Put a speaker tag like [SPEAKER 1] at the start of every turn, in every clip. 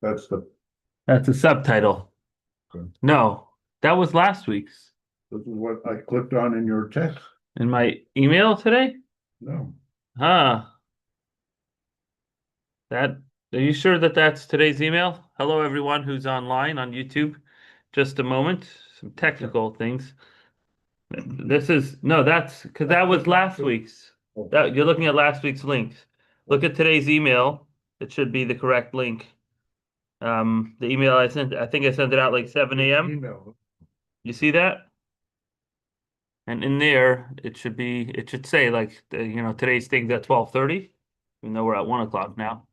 [SPEAKER 1] That's the,
[SPEAKER 2] That's a subtitle.
[SPEAKER 1] this
[SPEAKER 2] No, that was last week's.
[SPEAKER 1] is what I clicked on in your text.
[SPEAKER 2] In my email today?
[SPEAKER 1] No,
[SPEAKER 2] Huh. That, are you sure that that's today's email? Hello, everyone who's online on YouTube. Just a moment. Some technical things. This is, no, that's because that was last week's. That you're looking at last week's links. Look at today's email. It should be the correct link. The email I sent, I think I sent it out like 7 a.m.
[SPEAKER 1] email.
[SPEAKER 2] You see that? And in there, it should say like, today's thing's at 12:30, even though we're at 1 o'clock now.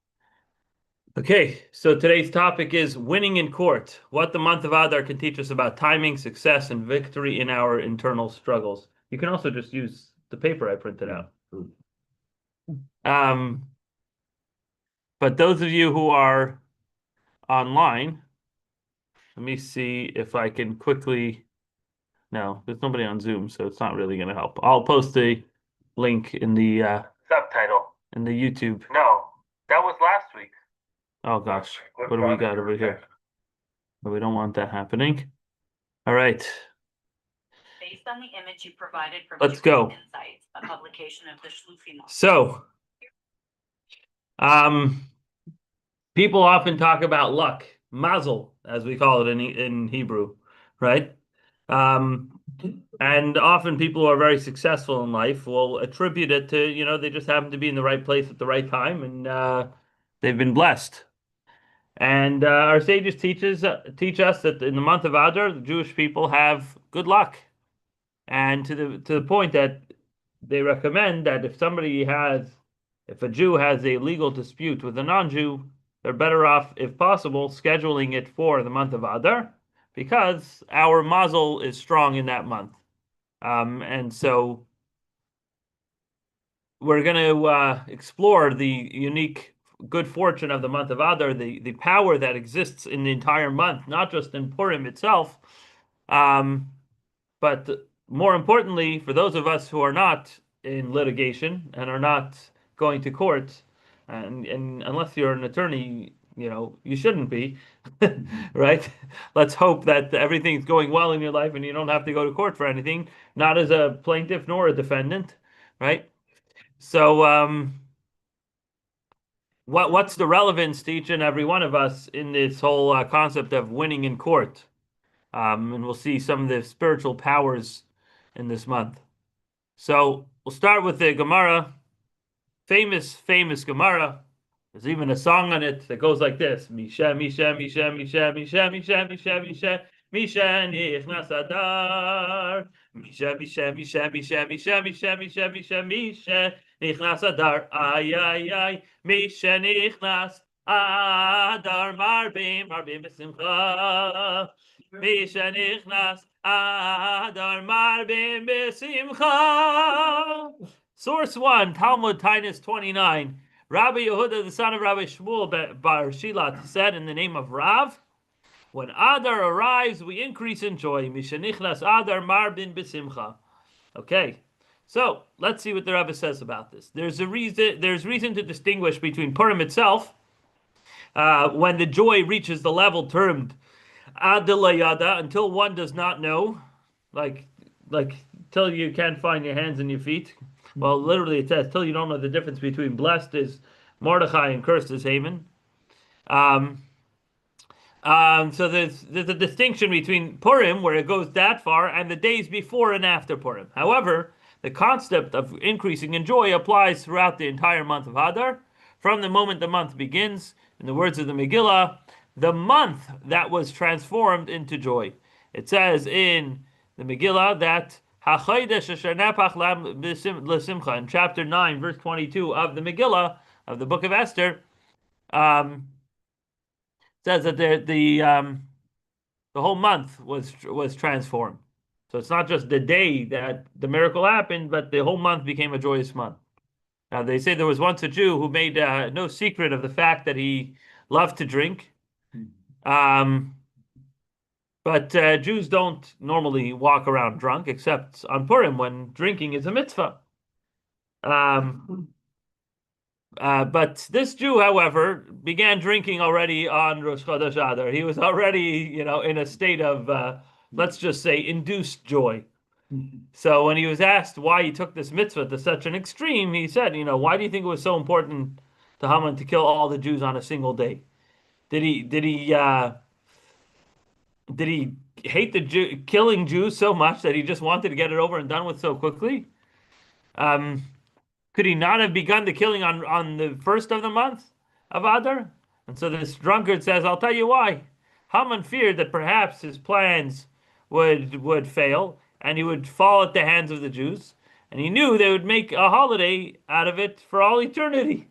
[SPEAKER 2] Okay, so today's topic is winning in court. What the month of Adar can teach us about timing, success, and victory in our internal struggles. You can also just use the paper I printed out. Um, but those of you who are online, let me see if I can quickly. No, there's nobody on Zoom, so it's not really going to help. I'll post the link in the subtitle in the YouTube. No, that was last week. Oh gosh, what do we got over here? But we don't want that happening. All right,
[SPEAKER 3] Based on the image you provided from
[SPEAKER 2] let's go.
[SPEAKER 3] Insights, a publication of the Shlufi.
[SPEAKER 2] So, people often talk about luck, mazel, as we call it in Hebrew, right? And often people who are very successful in life will attribute it to, they just happen to be in the right place at the right time, and they've been blessed. And our sages teach us that in the month of Adar, the Jewish people have good luck, and to the point that they recommend that if a Jew has a legal dispute with a non-Jew, they're better off, if possible, scheduling it for the month of Adar, because our mazel is strong in that month. And so we're going to explore the unique good fortune of the month of Adar, the power that exists in the entire month, not just in Purim itself, but more importantly, for those of us who are not in litigation and are not going to court, and unless you're an attorney, you shouldn't be, right? Let's hope that everything's going well in your life and you don't have to go to court for anything, not as a plaintiff nor a defendant, right? So, what's the relevance to each and every one of us in this whole concept of winning in court? And we'll see some of the spiritual powers in this month. So we'll start with the Gemara, famous Gemara. There's even a song on it that goes like this: Misha, Misha, Misha, Misha, Misha, Misha, Misha, Misha, Misha, Nichnas Adar. Misha, Misha, Misha, Misha, Misha, Misha, Misha, Misha, Misha, Nichnas Adar. Ay, ay, ay, Misha, Nichnas Adar. Marbim, Marbim, Besimcha. Misha, Nichnas Adar. Marbim, Besimcha. Source 1, Talmud Tainus 29. Rabbi Yehuda, the son of Rabbi Shmuel Bar Shilat, said in the name of Rav, when Adar arrives, we increase in joy. Mishanichnas Adar Marbin Besimcha. Okay, so let's see what the Rebbe says about this. There's reason to distinguish between Purim itself, when the joy reaches the level termed Adilayada, until one does not know, like till you can't find your hands and your feet. Well, literally it says, till you don't know the difference between blessed is Mordechai and cursed is Haman. So there's a distinction between Purim, where it goes that far, and the days before and after Purim. However, the concept of increasing in joy applies throughout the entire month of Adar. From the moment the month begins, in the words of the Megillah, the month that was transformed into joy. It says in the Megillah that in chapter 9, verse 22 of the Megillah, of the book of Esther, says that the whole month was transformed. So it's not just the day that the miracle happened, but the whole month became a joyous month. Now, they say there was once a Jew who made no secret of the fact that he loved to drink. But Jews don't normally walk around drunk, except on Purim when drinking is a mitzvah. But this Jew, however, began drinking already on Rosh Chodesh Adar. He was already, in a state of, let's just say, induced joy. So when he was asked why he took this mitzvah to such an extreme, he said, why do you think it was so important to Haman to kill all the Jews on a single day? Did he hate killing Jews so much that he just wanted to get it over and done with so quickly? Could he not have begun the killing on the first of the month of Adar? And so this drunkard says, I'll tell you why. Haman feared that perhaps his plans would fail and he would fall at the hands of the Jews, and he knew they would make a holiday out of it for all eternity.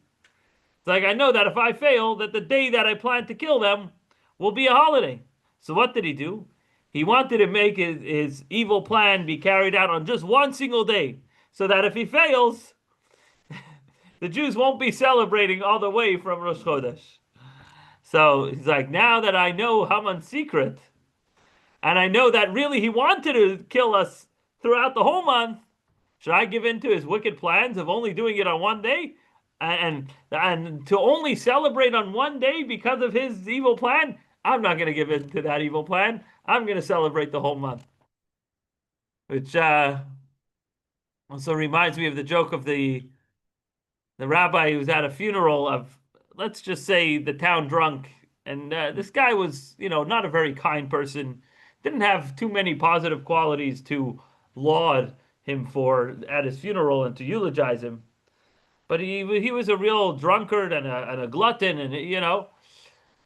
[SPEAKER 2] It's like, I know that if I fail, that the day that I plan to kill them will be a holiday. So what did he do? He wanted to make his evil plan be carried out on just one single day, so that if he fails, the Jews won't be celebrating all the way from Rosh Chodesh. So he's like, now that I know Haman's secret, and I know that really he wanted to kill us throughout the whole month, should I give in to his wicked plans of only doing it on one day? And to only celebrate on one day because of his evil plan? I'm not going to give in to that evil plan. I'm going to celebrate the whole month. Which also reminds me of the joke of the rabbi who was at a funeral of, let's just say, the town drunk. And this guy was, not a very kind person. Didn't have too many positive qualities to laud him for at his funeral and to eulogize him. But he was a real drunkard and a glutton, and.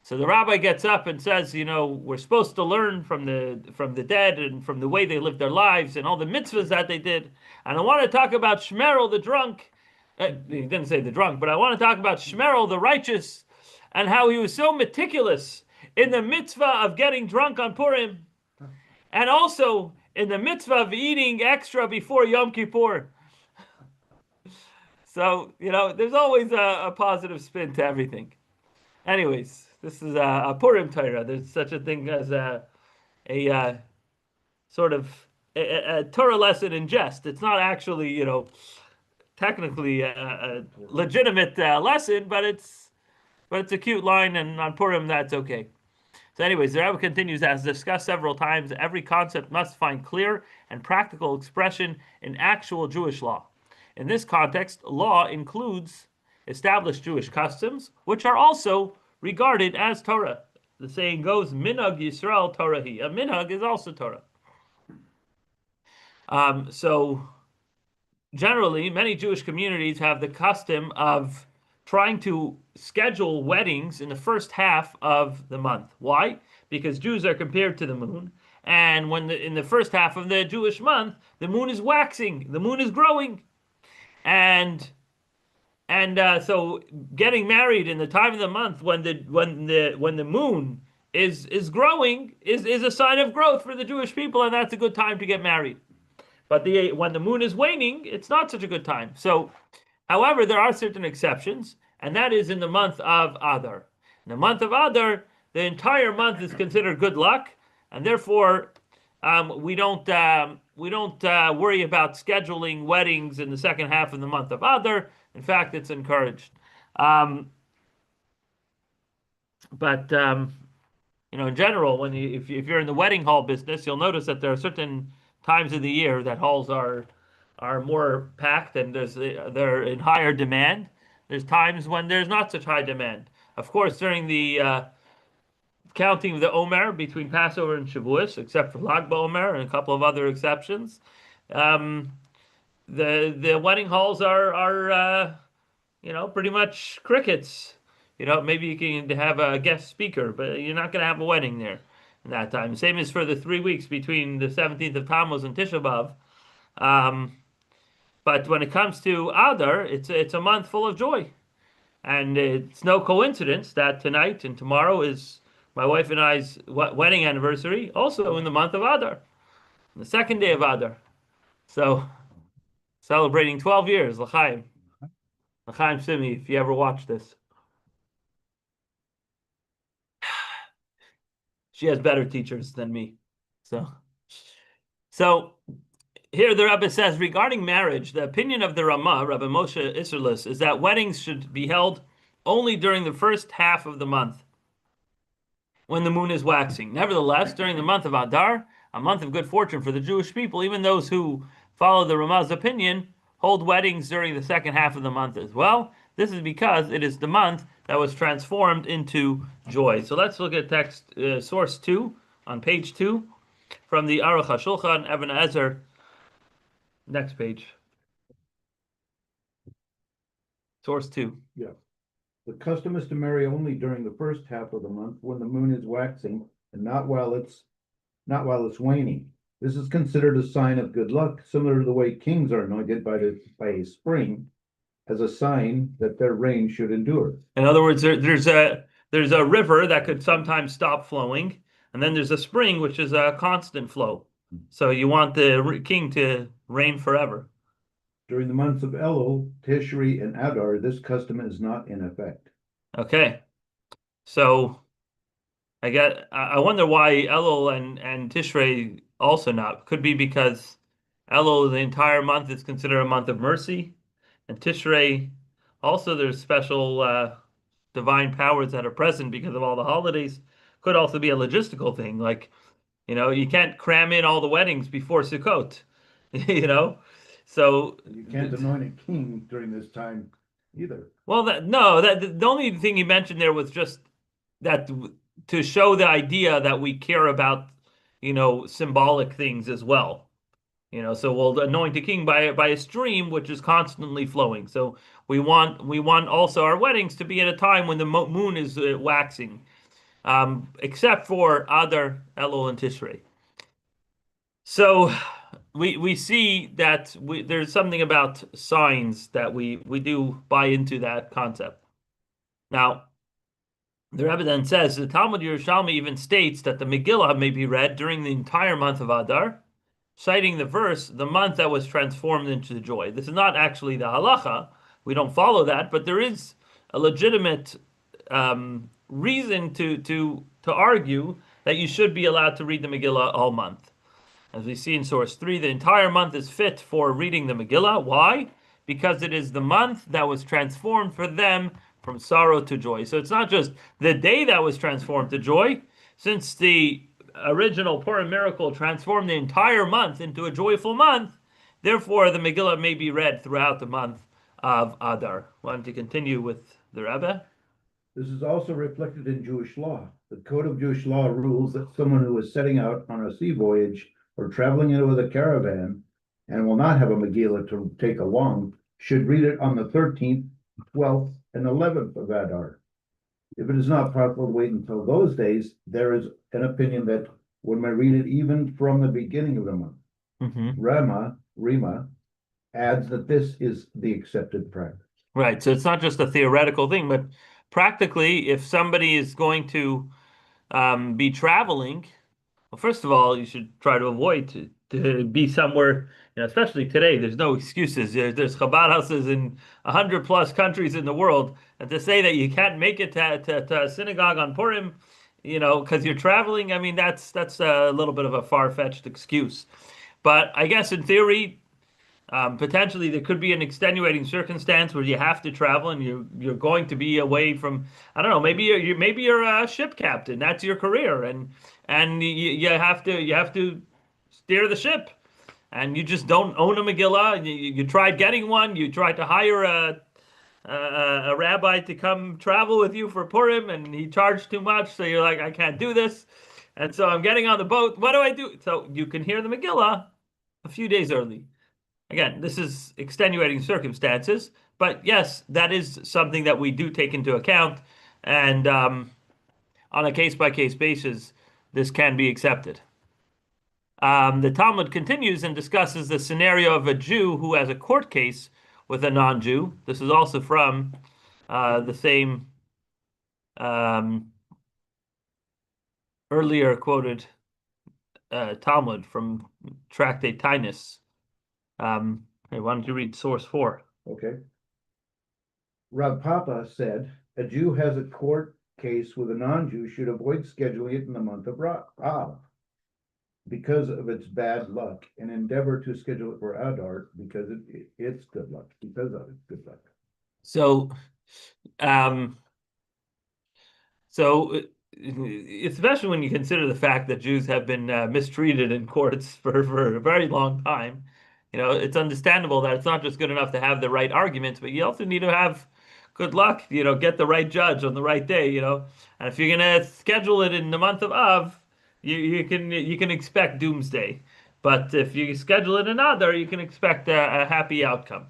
[SPEAKER 2] So the rabbi gets up and says, we're supposed to learn from the dead and from the way they lived their lives and all the mitzvahs that they did. And I want to talk about Shmerel the drunk. He didn't say the drunk, but I want to talk about Shmerel the righteous and how he was so meticulous in the mitzvah of getting drunk on Purim, and also in the mitzvah of eating extra before Yom Kippur. So, there's always a positive spin to everything. Anyways, this is a Purim Torah. There's such a thing as a sort of a Torah lesson in jest. It's not actually, technically a legitimate lesson, but it's a cute line, and on Purim that's okay. So anyways, the Rebbe continues, as discussed several times, every concept must find clear and practical expression in actual Jewish law. In this context, law includes established Jewish customs, which are also regarded as Torah. The saying goes, Minhag Yisrael Torahi. A minhag is also Torah. So generally, many Jewish communities have the custom of trying to schedule weddings in the first half of the month. Why? Because Jews are compared to the moon, and in the first half of the Jewish month, the moon is waxing, the moon is growing, and so getting married in the time of the month when the moon is growing is a sign of growth for the Jewish people, and that's a good time to get married. But when the moon is waning, it's not such a good time. So, however, there are certain exceptions, and that is in the month of Adar. In the month of Adar, the entire month is considered good luck, and therefore we don't worry about scheduling weddings in the second half of the month of Adar. In fact, it's encouraged. But in general, if you're in the wedding hall business, you'll notice that there are certain times of the year that halls are more packed and they're in higher demand. There's times when there's not such high demand. Of course, during the counting of the Omer between Passover and Shavuos, except for Lag BaOmer and a couple of other exceptions, the wedding halls are pretty much crickets. Maybe you can have a guest speaker, but you're not going to have a wedding there in that time. Same as for the 3 weeks between the 17th of Tammuz and Tisha B'Av. But when it comes to Adar, it's a month full of joy. And it's no coincidence that tonight and tomorrow is my wife and I's wedding anniversary, also in the month of Adar, the second day of Adar. So, celebrating 12 years, L'chaim. L'chaim Simi, if you ever watch this. She has better teachers than me. So here the Rebbe says regarding marriage, the opinion of the Ramah, Rabbi Moshe Isserlis, is that weddings should be held only during the first half of the month when the moon is waxing. Nevertheless, during the month of Adar, a month of good fortune for the Jewish people, even those who follow the Ramah's opinion hold weddings during the second half of the month as well. This is because it is the month that was transformed into joy. So let's look at text source 2 on page 2 from the Aruch HaShulchan, Even Ezer. Next page. Source 2.
[SPEAKER 1] Yeah. The custom is to marry only during the first half of the month when the moon is waxing and not while it's waning. This is considered a sign of good luck, similar to the way kings are anointed by a spring as a sign that their reign should endure.
[SPEAKER 2] In other words, there's a river that could sometimes stop flowing, and then there's a spring which is a constant flow. So you want the king to reign forever.
[SPEAKER 1] During the months of Elul, Tishri, and Adar, this custom is not in effect.
[SPEAKER 2] Okay, so I wonder why Elul and Tishrei also not. Could be because Elul, the entire month, is considered a month of mercy, and Tishrei also there's special divine powers that are present because of all the holidays. Could also be a logistical thing, like you can't cram in all the weddings before Sukkot, you know. So
[SPEAKER 1] You can't anoint a king during this time either.
[SPEAKER 2] well, the only thing you mentioned there was just that to show the idea that we care about, symbolic things as well. So we'll anoint a king by a stream which is constantly flowing. So we want also our weddings to be at a time when the moon is waxing, except for Adar, Elul, and Tishrei. So we see that there's something about signs that we do buy into that concept. Now, the Rebbe then says the Talmud Yerushalmi even states that the Megillah may be read during the entire month of Adar, citing the verse, the month that was transformed into joy. This is not actually the halacha. We don't follow that, but there is a legitimate reason to argue that you should be allowed to read the Megillah all month. As we see in source 3, the entire month is fit for reading the Megillah. Why? Because it is the month that was transformed for them from sorrow to joy. So it's not just the day that was transformed to joy. Since the original Purim miracle transformed the entire month into a joyful month, therefore the Megillah may be read throughout the month of Adar. Want to continue with the Rebbe?
[SPEAKER 1] This is also reflected in Jewish law. The Code of Jewish Law rules that someone who is setting out on a sea voyage or traveling in with a caravan and will not have a Megillah to take along should read it on the 13th, 12th, and 11th of Adar. If it is not possible to wait until those days, there is an opinion that one may read it even from the beginning of the month. Rima adds that this is the accepted practice.
[SPEAKER 2] Right. So it's not just a theoretical thing, but practically, if somebody is going to be traveling, well, first of all, you should try to avoid to be somewhere, especially today. There's no excuses. There's Chabad houses in 100+ countries in the world, and to say that you can't make it to a synagogue on Purim, because you're traveling, I mean, that's a little bit of a far-fetched excuse. But I guess in theory, potentially there could be an extenuating circumstance where you have to travel and you're going to be away from, I don't know, maybe you're a ship captain. That's your career, and you have to steer the ship, and you just don't own a Megillah. You tried getting one. You tried to hire a rabbi to come travel with you for Purim, and he charged too much. So you're like, I can't do this, and so I'm getting on the boat. What do I do? So you can hear the Megillah a few days early. Again, this is extenuating circumstances, but yes, that is something that we do take into account, and on a case-by-case basis, this can be accepted. The Talmud continues and discusses the scenario of a Jew who has a court case with a non-Jew. This is also from the same earlier quoted Talmud from Tractate Tainus. Hey, why don't you read source 4?
[SPEAKER 1] Okay. Rav Papa said, a Jew has a court case with a non-Jew should avoid scheduling it in the month of Av. because of its bad luck and endeavor to schedule it for Adar because it's good luck, because of its good luck.
[SPEAKER 2] So, um, so especially when you consider the fact that Jews have been mistreated in courts for a very long time, it's understandable that it's not just good enough to have the right arguments, but you also need to have good luck, get the right judge on the right day, And if you're gonna schedule it in the month of Av, you can expect doomsday. But if you schedule it in Adar, you can expect a happy outcome.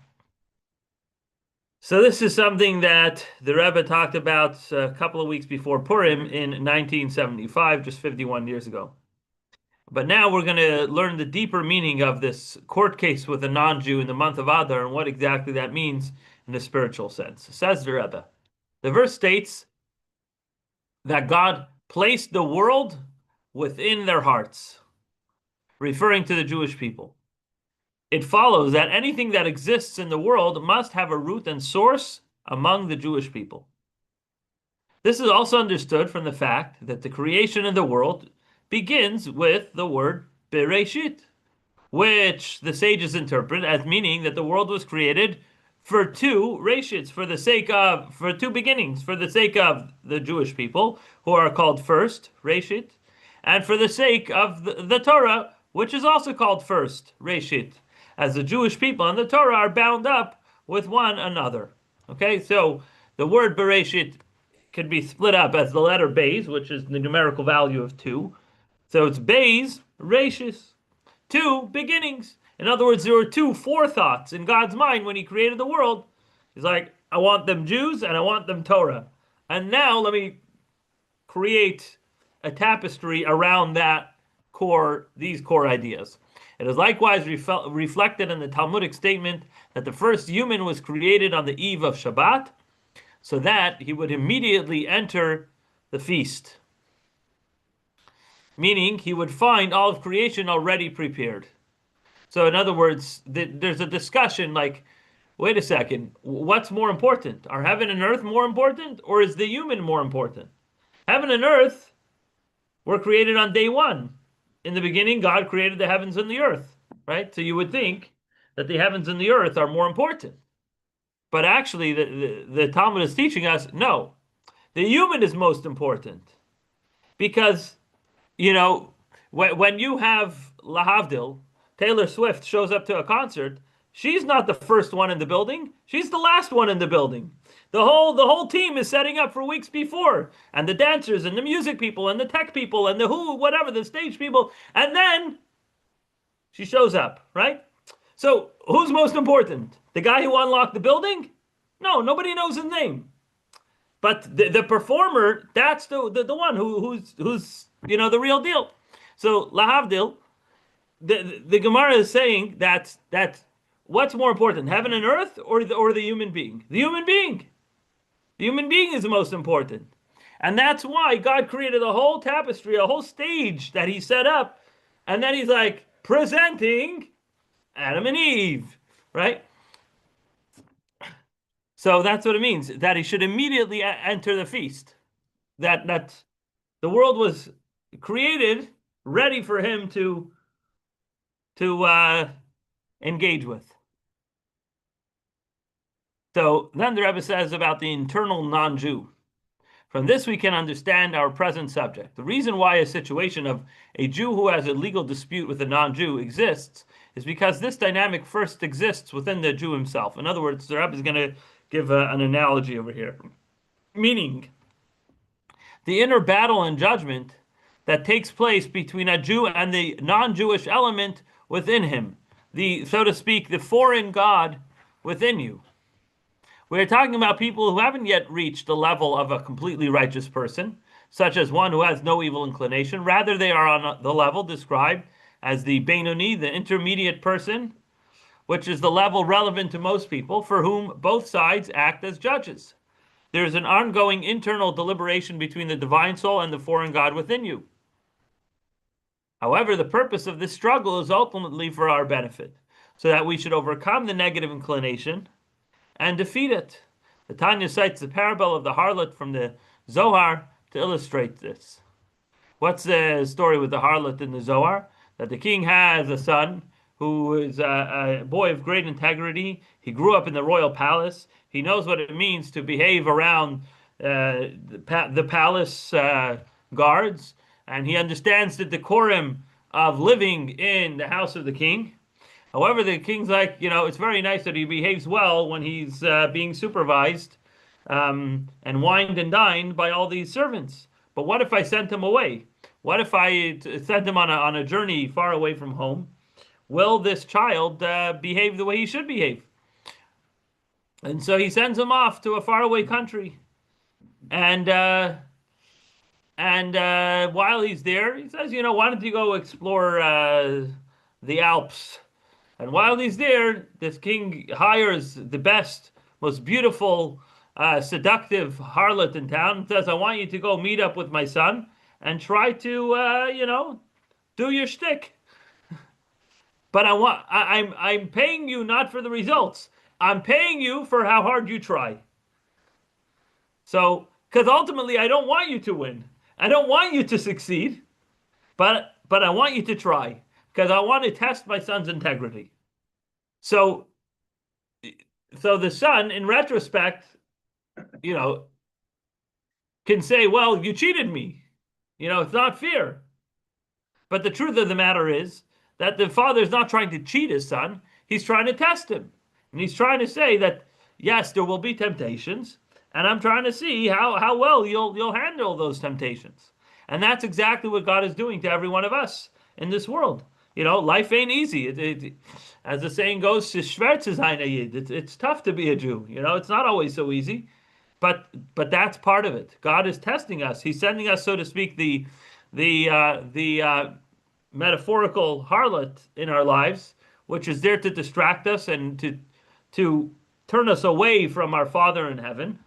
[SPEAKER 2] So this is something that the Rebbe talked about a couple of weeks before Purim in 1975, just 51 years ago. But now we're going to learn the deeper meaning of this court case with a non-Jew in the month of Adar and what exactly that means in a spiritual sense. Says the Rebbe. The verse states that God placed the world within their hearts, referring to the Jewish people. It follows that anything that exists in the world must have a root and source among the Jewish people. This is also understood from the fact that the creation of the world begins with the word Bereshit, which the sages interpret as meaning that the world was created for two reshits, for two beginnings, for the sake of the Jewish people, who are called first, reshit, and for the sake of the Torah, which is also called first, reshit, as the Jewish people and the Torah are bound up with one another. Okay, so the word Bereshit can be split up as the letter Beis, which is the numerical value of 2. So it's Beis, Rashis, 2 beginnings. In other words, there were 2 forethoughts in God's mind when he created the world. He's like, I want them Jews and I want them Torah. And now let me create a tapestry around these core ideas. It is likewise reflected in the Talmudic statement that the first human was created on the eve of Shabbat, so that he would immediately enter the feast. Meaning he would find all of creation already prepared. So in other words, there's a discussion like, wait a second, what's more important? Are heaven and earth more important, or is the human more important? Heaven and earth were created on day 1. In the beginning, God created the heavens and the earth, right? So you would think that the heavens and the earth are more important. But actually, the Talmud is teaching us, no, the human is most important. Because, when you have Lahavdil, Taylor Swift shows up to a concert, she's not the first one in the building, she's the last one in the building. The whole team is setting up for weeks before, and the dancers and the music people and the tech people and the the stage people, and then she shows up, right? So who's most important? The guy who unlocked the building? No, nobody knows his name. But the performer, that's the one who's the real deal. So Lahavdil, the Gemara is saying that what's more important, heaven and earth or the human being? The human being. The human being is the most important. And that's why God created a whole tapestry, a whole stage that he set up. And then he's like, presenting Adam and Eve, right? So that's what it means, that he should immediately enter the feast. That the world was created ready for him to engage with. So then the Rebbe says about the internal non-Jew. From this we can understand our present subject. The reason why a situation of a Jew who has a legal dispute with a non-Jew exists is because this dynamic first exists within the Jew himself. In other words, the Rebbe is going to give an analogy over here. Meaning, the inner battle and judgment that takes place between a Jew and the non-Jewish element within him. So to speak, the foreign God within you. We're talking about people who haven't yet reached the level of a completely righteous person, such as one who has no evil inclination. Rather, they are on the level described as the Beinoni, the intermediate person, which is the level relevant to most people, for whom both sides act as judges. There is an ongoing internal deliberation between the divine soul and the foreign God within you. However, the purpose of this struggle is ultimately for our benefit, so that we should overcome the negative inclination and defeat it. The Tanya cites the parable of the harlot from the Zohar to illustrate this. What's the story with the harlot in the Zohar? that the king has a son who is a boy of great integrity. He grew up in the royal palace. He knows what it means to behave around the palace guards, and he understands the decorum of living in the house of the king. However, the king's like, it's very nice that he behaves well when he's being supervised and wined and dined by all these servants. But what if I sent him away? What if I sent him on a journey far away from home? Will this child behave the way he should behave? And so he sends him off to a faraway country. And while he's there, he says, why don't you go explore the Alps? And while he's there, this king hires the best, most beautiful, seductive harlot in town and says, I want you to go meet up with my son and try to, do your shtick. But I'm paying you not for the results. I'm paying you for how hard you try. So, because ultimately I don't want you to win. I don't want you to succeed, but I want you to try because I want to test my son's integrity. So the son, in retrospect, can say, well, you cheated me. It's not fair. But the truth of the matter is that the father is not trying to cheat his son. He's trying to test him. And he's trying to say that, yes, there will be temptations, and I'm trying to see how well you'll handle those temptations. And that's exactly what God is doing to every one of us in this world. Life ain't easy. As the saying goes, it's tough to be a Jew. It's not always so easy, but that's part of it. God is testing us. He's sending us, so to speak, the metaphorical harlot in our lives, which is there to distract us and to turn us away from our Father in heaven.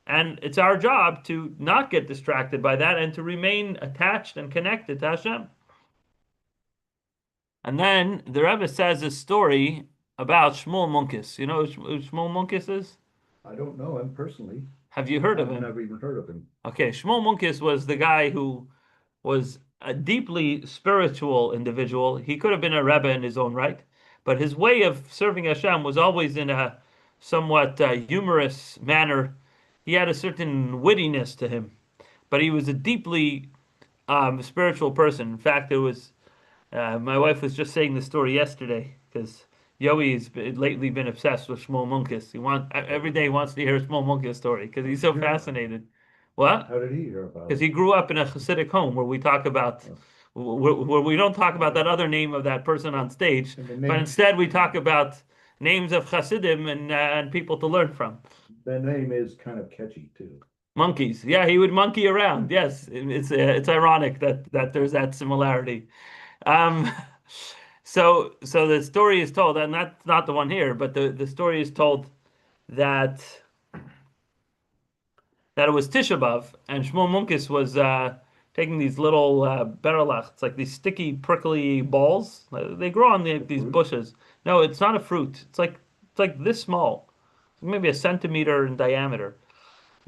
[SPEAKER 2] And it's our job to not get distracted by that and to remain attached and connected to Hashem. And then the Rebbe says a story about Shmuel Munkis. You know who Shmuel Munkis is?
[SPEAKER 1] I don't know him personally.
[SPEAKER 2] Have you heard of
[SPEAKER 1] I've
[SPEAKER 2] him?
[SPEAKER 1] never even heard of him.
[SPEAKER 2] Okay, Shmuel Munkis was the guy who was a deeply spiritual individual. He could have been a Rebbe in his own right, but his way of serving Hashem was always in a somewhat humorous manner. He had a certain wittiness to him, but he was a deeply spiritual person. In fact, it was my wife was just saying the story yesterday because Yoi's lately been obsessed with Shmuel Munkis. Every day he wants to hear a Shmuel Munkis story because he's so fascinated. What?
[SPEAKER 1] How did he hear about
[SPEAKER 2] Because
[SPEAKER 1] it?
[SPEAKER 2] he grew up in a Hasidic home where we talk about where we don't talk about that other name of that person on stage,
[SPEAKER 1] And the
[SPEAKER 2] but
[SPEAKER 1] name,
[SPEAKER 2] instead we talk about names of Hasidim and people to learn from.
[SPEAKER 1] the name is kind of catchy too.
[SPEAKER 2] Monkeys. Yeah, he would monkey around. Yes, it's ironic that there's that similarity. Um, so the story is told, and that's not the one here, but the story is told that it was Tisha B'Av, and Shmuel Munkis was taking these little berelach. It's like these sticky, prickly balls. They grow on these
[SPEAKER 1] fruit?
[SPEAKER 2] bushes. No, it's not a fruit. It's like this small, maybe a centimeter in diameter,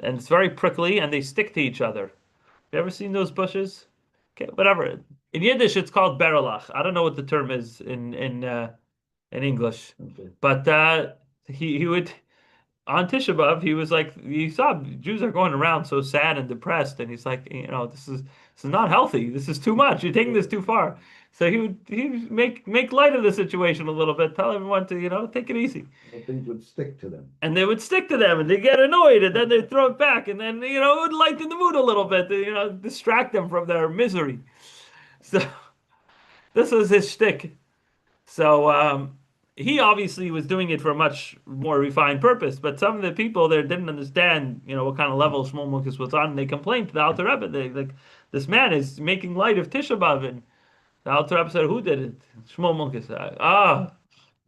[SPEAKER 2] and it's very prickly, and they stick to each other. You ever seen those bushes? Okay, whatever. In Yiddish, it's called berelach. I don't know what the term is in English,
[SPEAKER 1] Okay.
[SPEAKER 2] but he would on Tisha B'Av, he was like, he saw Jews are going around so sad and depressed, and he's like, this is not healthy. This is too much. You're taking this too far. So he would make light of the situation a little bit, tell everyone to take it easy,
[SPEAKER 1] But things would stick to them.
[SPEAKER 2] and they would stick to them, and they get annoyed, and then they throw it back, and then it would lighten the mood a little bit, to, distract them from their misery. So this was his shtick. So he obviously was doing it for a much more refined purpose, but some of the people there didn't understand, what kind of level Shmuel Munkis was on, and they complained to the Alter Rebbe. They like, this man is making light of Tisha B'Av, and the Alter Rebbe said, "Who did it?" Shmuel Munkis.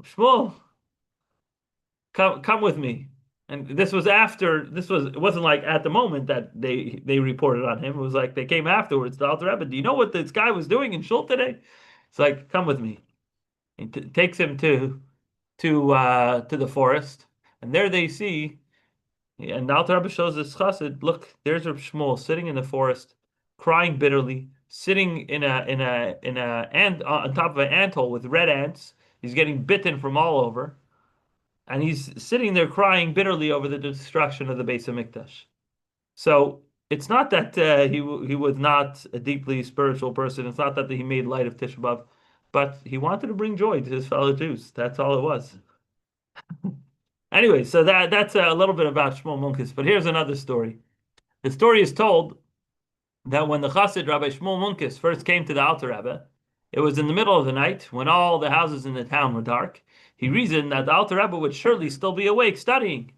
[SPEAKER 2] Shmuel, come with me. And this was after. It wasn't like at the moment that they reported on him. It was like they came afterwards. The Alter Rebbe, do you know what this guy was doing in Shul today? It's like, come with me. He takes him to the forest, and there they see, and the Alter Rebbe shows this chassid. Look, there's Reb Shmuel sitting in the forest, crying bitterly, sitting in a ant on top of an anthole with red ants. He's getting bitten from all over, and he's sitting there crying bitterly over the destruction of the Beis Hamikdash. So it's not that he was not a deeply spiritual person. It's not that he made light of Tisha B'av, but he wanted to bring joy to his fellow Jews. That's all it was. Anyway, so that's a little bit about Shmuel Munkis. But here's another story. The story is told that when the Chassid Rabbi Shmuel Munkis first came to the Alter Rebbe, it was in the middle of the night when all the houses in the town were dark. He reasoned that the Alter Rebbe would surely still be awake studying.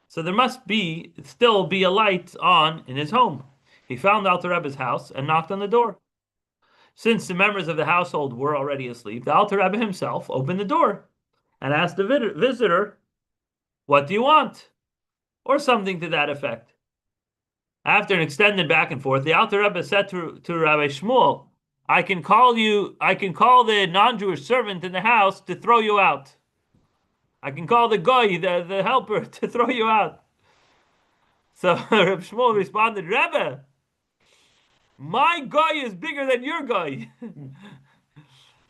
[SPEAKER 2] So there must still be a light on in his home. He found the Alter Rebbe's house and knocked on the door. Since the members of the household were already asleep, the Alter Rebbe himself opened the door and asked the visitor, "What do you want?" or something to that effect. After an extended back and forth, the Alter Rebbe said to Rabbi Shmuel, I can call the non-Jewish servant in the house to throw you out. I can call the goy, the helper, to throw you out." So Rabbi Shmuel responded, "Rebbe, my guy is bigger than your guy."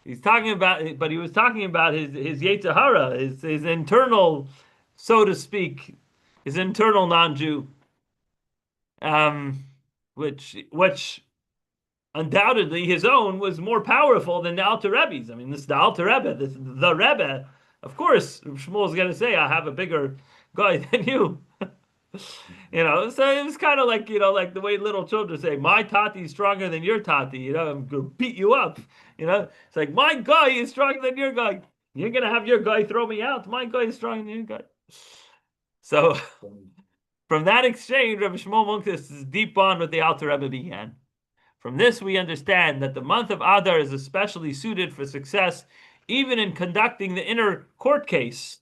[SPEAKER 2] He was talking about his Yetzer Hara, his internal, so to speak, his internal non-Jew, which undoubtedly his own was more powerful than the Alter Rebbe's. I mean, this is the Alter Rebbe, the Rebbe. Of course, Shmuel's going to say, "I have a bigger guy than you." So it was kind of like, like the way little children say, "My tati is stronger than your tati, I'm going to beat you up." It's like, my guy is stronger than your guy. You're going to have your guy throw me out. My guy is stronger than your guy. So from that exchange, Rabbi Shmuel Munkis' deep bond with the Alter Rebbe began. From this, we understand that the month of Adar is especially suited for success, even in conducting the inner court case,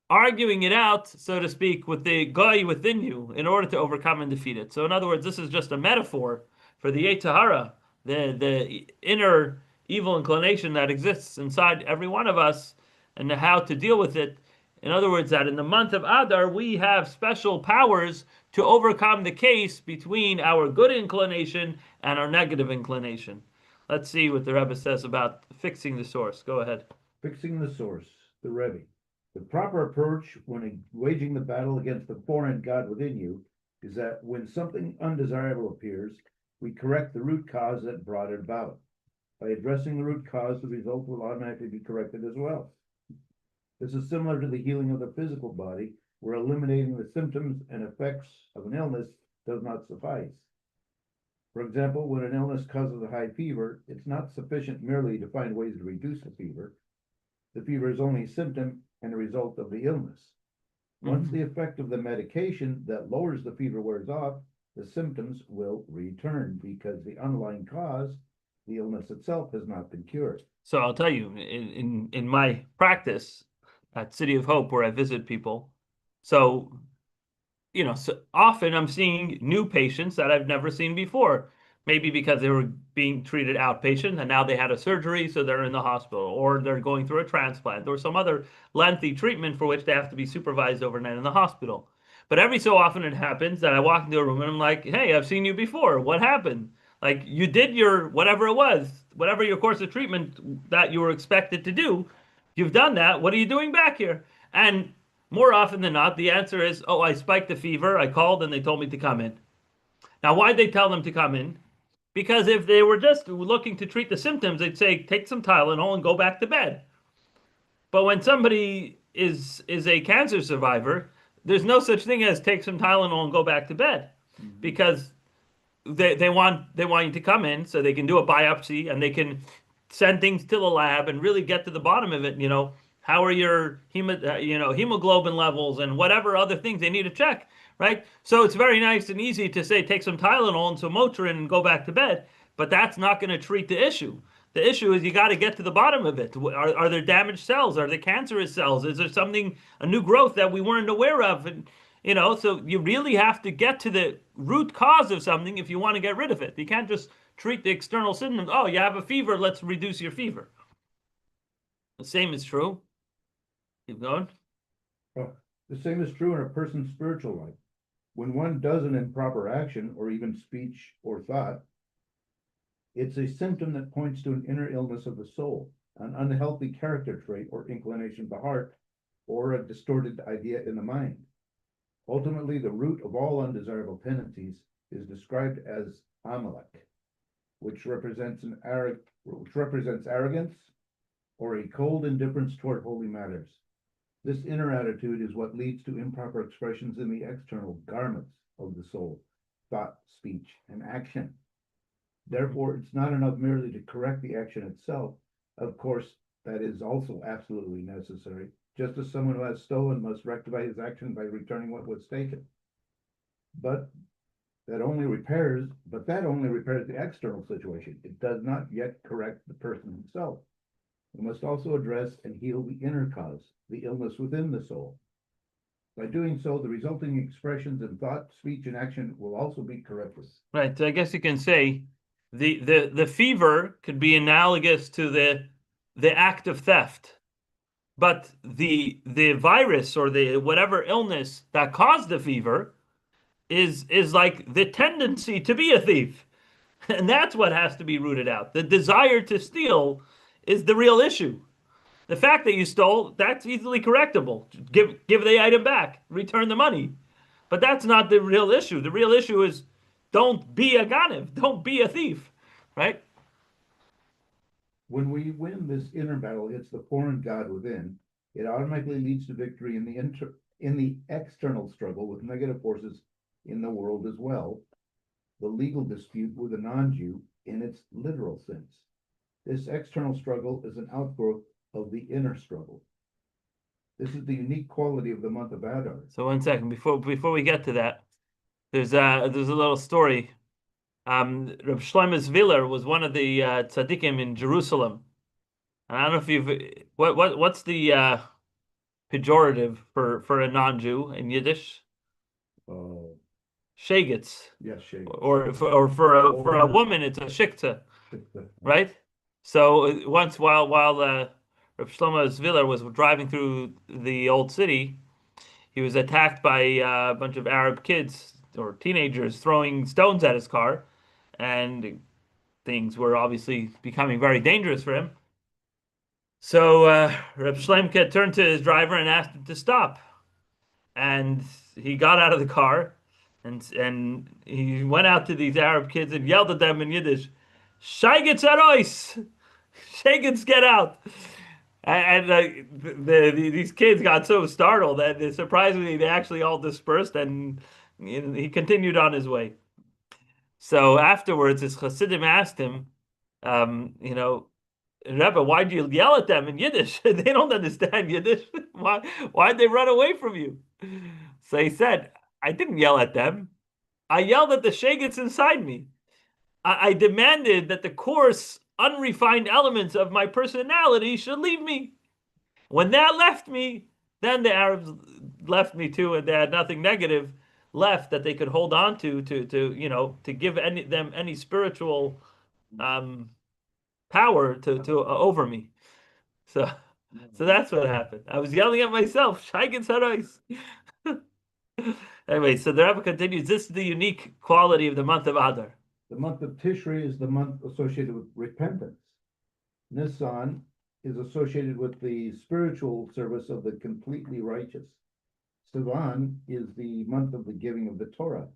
[SPEAKER 2] arguing it out, so to speak, with the guy within you in order to overcome and defeat it. So in other words, this is just a metaphor for the Yetzer Hara, the inner evil inclination that exists inside every one of us, and how to deal with it. In other words, that in the month of Adar, we have special powers to overcome the case between our good inclination and our negative inclination. Let's see what the Rebbe says about fixing the source. Go ahead.
[SPEAKER 1] Fixing the source, the Rebbe. The proper approach when waging the battle against the foreign God within you is that when something undesirable appears, we correct the root cause that brought it about. By addressing the root cause, the result will automatically be corrected as well. This is similar to the healing of the physical body, where eliminating the symptoms and effects of an illness does not suffice. For example, when an illness causes a high fever, it's not sufficient merely to find ways to reduce the fever. The fever is only a symptom and a result of the illness. Once the effect of the medication that lowers the fever wears off, the symptoms will return because the underlying cause, the illness itself, has not been cured.
[SPEAKER 2] So I'll tell you, in my practice at City of Hope, where I visit people, so often I'm seeing new patients that I've never seen before. Maybe because they were being treated outpatient and now they had a surgery, so they're in the hospital, or they're going through a transplant, or some other lengthy treatment for which they have to be supervised overnight in the hospital. But every so often it happens that I walk into a room and I'm like, "Hey, I've seen you before. What happened? Like, you did your whatever it was, whatever your course of treatment that you were expected to do. You've done that. What are you doing back here?" And more often than not, the answer is, "Oh, I spiked the fever. I called and they told me to come in." Now, why'd they tell them to come in? Because if they were just looking to treat the symptoms, they'd say, "Take some Tylenol and go back to bed." But when somebody is a cancer survivor, there's no such thing as take some Tylenol and go back to bed, because they want you to come in so they can do a biopsy and they can send things to the lab and really get to the bottom of it. How are your hemoglobin levels and whatever other things they need to check, right? So it's very nice and easy to say take some Tylenol and some Motrin and go back to bed, but that's not going to treat the issue. The issue is you got to get to the bottom of it. Are there damaged cells? Are there cancerous cells? Is there a new growth that we weren't aware of? And so you really have to get to the root cause of something if you want to get rid of it. You can't just treat the external symptoms. "Oh, you have a fever, let's reduce your fever." The same is true. Keep going.
[SPEAKER 1] The same is true in a person's spiritual life. When one does an improper action or even speech or thought, It's a symptom that points to an inner illness of the soul, an unhealthy character trait or inclination of the heart, or a distorted idea in the mind. Ultimately, the root of all undesirable tendencies is described as Amalek, which represents arrogance or a cold indifference toward holy matters. This inner attitude is what leads to improper expressions in the external garments of the soul, thought, speech, and action. Therefore, it's not enough merely to correct the action itself. Of course, that is also absolutely necessary, just as someone who has stolen must rectify his action by returning what was taken. But that only repairs the external situation. It does not yet correct the person himself. We must also address and heal the inner cause, the illness within the soul. By doing so, the resulting expressions in thought, speech, and action will also be corrected.
[SPEAKER 2] Right. So I guess you can say the fever could be analogous to the act of theft. But the virus or the whatever illness that caused the fever is like the tendency to be a thief. And that's what has to be rooted out. The desire to steal is the real issue. The fact that you stole, that's easily correctable. Give the item back, return the money. But that's not the real issue. The real issue is don't be a ganav, don't be a thief, right?
[SPEAKER 1] When we win this inner battle against the foreign god within, it automatically leads to victory in the external struggle with negative forces in the world as well, the legal dispute with a non-Jew in its literal sense. This external struggle is an outgrowth of the inner struggle. This is the unique quality of the month of Adar.
[SPEAKER 2] So 1 second before we get to that, there's a little story. Reb Shlomo Zviller was one of the tzaddikim in Jerusalem. And I don't know if you've what's the pejorative for a non-Jew in Yiddish? Shegitz.
[SPEAKER 1] Yes, shame.
[SPEAKER 2] Or for a woman, it's a shikta, right? So once while Reb Shlomo Zviller was driving through the old city, he was attacked by a bunch of Arab kids or teenagers throwing stones at his car, and things were obviously becoming very dangerous for him. So Reb Shlemke turned to his driver and asked him to stop. And he got out of the car and he went out to these Arab kids and yelled at them in Yiddish, Shaygitz arois! Shaygitz, get out! And these kids got so startled that surprisingly they actually all dispersed and he continued on his way. So afterwards, his Hasidim asked him, Rebbe, why'd you yell at them in Yiddish? They don't understand Yiddish. Why'd they run away from you? So he said, I didn't yell at them. I yelled at the shegitz inside me. I demanded that the coarse, unrefined elements of my personality should leave me. When that left me, then the Arabs left me too, and they had nothing negative left that they could hold on to give them any spiritual power to over me. So that's what happened. I was yelling at myself. Shaigen Sarais. Anyway, so the Rebbe continues. This is the unique quality of the month of Adar.
[SPEAKER 1] The month of Tishrei is the month associated with repentance. Nisan is associated with the spiritual service of the completely righteous. Sivan is the month of the giving of the Torah.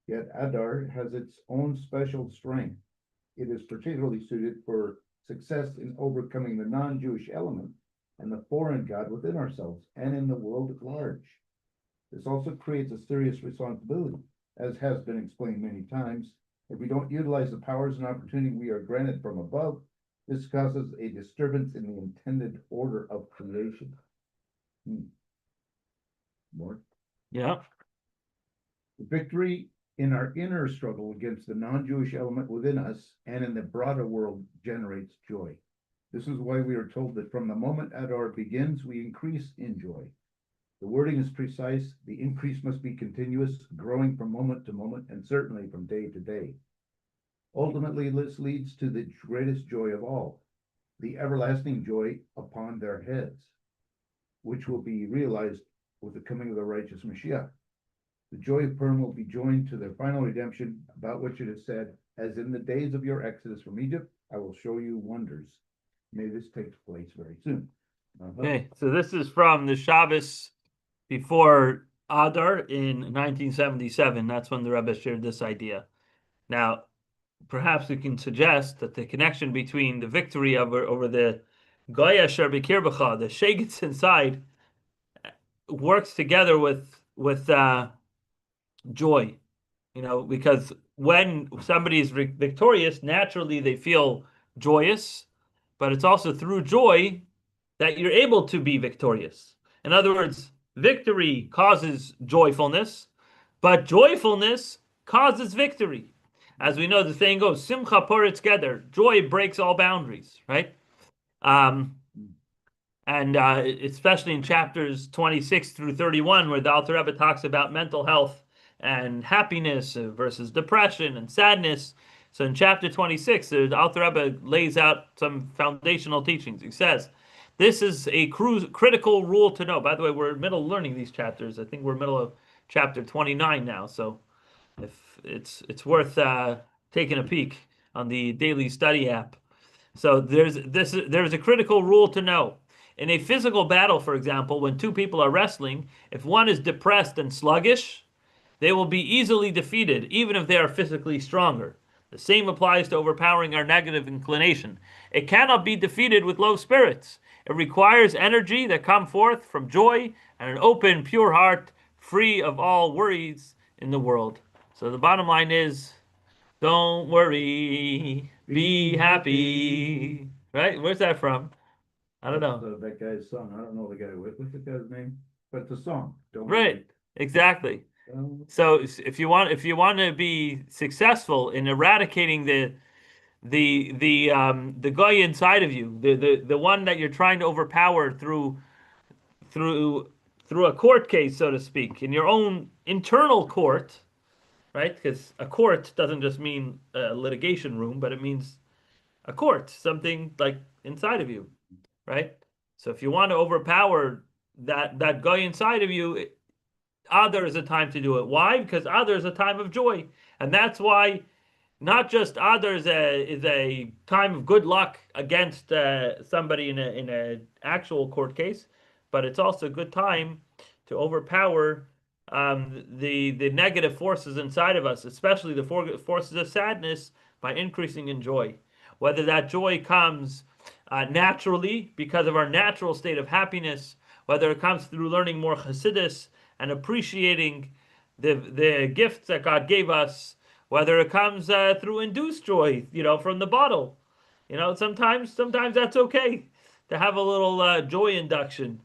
[SPEAKER 1] Yet Adar has its own special strength. It is particularly suited for success in overcoming the non-Jewish element and the foreign God within ourselves and in the world at large. This also creates a serious responsibility, as has been explained many times. If we don't utilize the powers and opportunity we are granted from above, this causes a disturbance in the intended order of creation. More?
[SPEAKER 2] Yeah.
[SPEAKER 1] The victory in our inner struggle against the non-Jewish element within us and in the broader world generates joy. This is why we are told that from the moment Adar begins, we increase in joy. The wording is precise. The increase must be continuous, growing from moment to moment, and certainly from day to day. Ultimately, this leads to the greatest joy of all, the everlasting joy upon their heads, which will be realized with the coming of the righteous Mashiach. The joy of Purim will be joined to their final redemption, about which it is said, As in the days of your exodus from Egypt, I will show you wonders. May this take place very soon.
[SPEAKER 2] Okay, so this is from the Shabbos before Adar in 1977. That's when the Rebbe shared this idea. Now, perhaps we can suggest that the connection between the victory over the Goya Asher B'Kirbecha, the Shegitz inside, works together with joy. You know, because when somebody is victorious, naturally they feel joyous, but it's also through joy that you're able to be victorious. In other words, victory causes joyfulness, but joyfulness causes victory. As we know, the saying goes, Simcha poretz geder, joy breaks all boundaries, right? And especially in chapters 26 through 31, where the Alter Rebbe talks about mental health and happiness versus depression and sadness. So in chapter 26, the Alter Rebbe lays out some foundational teachings. He says, this is a critical rule to know. By the way, we're in middle of learning these chapters. I think we're middle of chapter 29 now. So if it's worth taking a peek on the daily study app. So there's a critical rule to know. In a physical battle, for example, when two people are wrestling, if one is depressed and sluggish, they will be easily defeated, even if they are physically stronger. The same applies to overpowering our negative inclination. It cannot be defeated with low spirits. It requires energy that come forth from joy and an open, pure heart, free of all worries in the world. So the bottom line is, don't worry, be happy. Right? Where's that from? I don't know.
[SPEAKER 1] That guy's song. I don't know the guy. What's the guy's name? But it's a song. Don't
[SPEAKER 2] Right. Exactly.
[SPEAKER 1] worry.
[SPEAKER 2] So if you want to be successful in eradicating the guy inside of you, the one that you're trying to overpower through a court case, so to speak, in your own internal court, right? Because a court doesn't just mean a litigation room, but it means a court, something like inside of you, right? So if you want to overpower that guy inside of you, Adar is a time to do it. Why? Because Adar is a time of joy, and that's why not just Adar is a time of good luck against somebody in a actual court case, but it's also a good time to overpower the negative forces inside of us, especially the forces of sadness, by increasing in joy. Whether that joy comes naturally because of our natural state of happiness, whether it comes through learning more Chassidus and appreciating the gifts that God gave us, whether it comes through induced joy, from the bottle. Sometimes that's okay to have a little joy induction.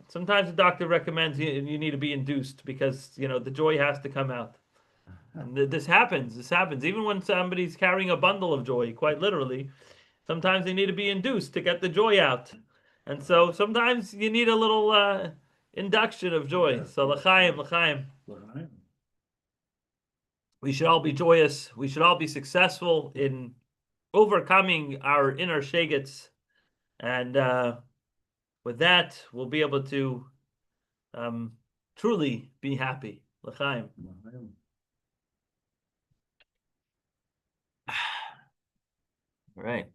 [SPEAKER 2] Sometimes the doctor recommends you need to be induced because the joy has to come out. And this happens. This happens even when somebody's carrying a bundle of joy, quite literally. Sometimes they need to be induced to get the joy out. And so sometimes you need a little induction of joy.
[SPEAKER 1] Yeah.
[SPEAKER 2] So l'chaim, l'chaim.
[SPEAKER 1] L'chaim.
[SPEAKER 2] We should all be joyous. We should all be successful in overcoming our inner shegets. And with that, we'll be able to truly be happy. L'chaim.
[SPEAKER 1] L'chaim.
[SPEAKER 2] All right.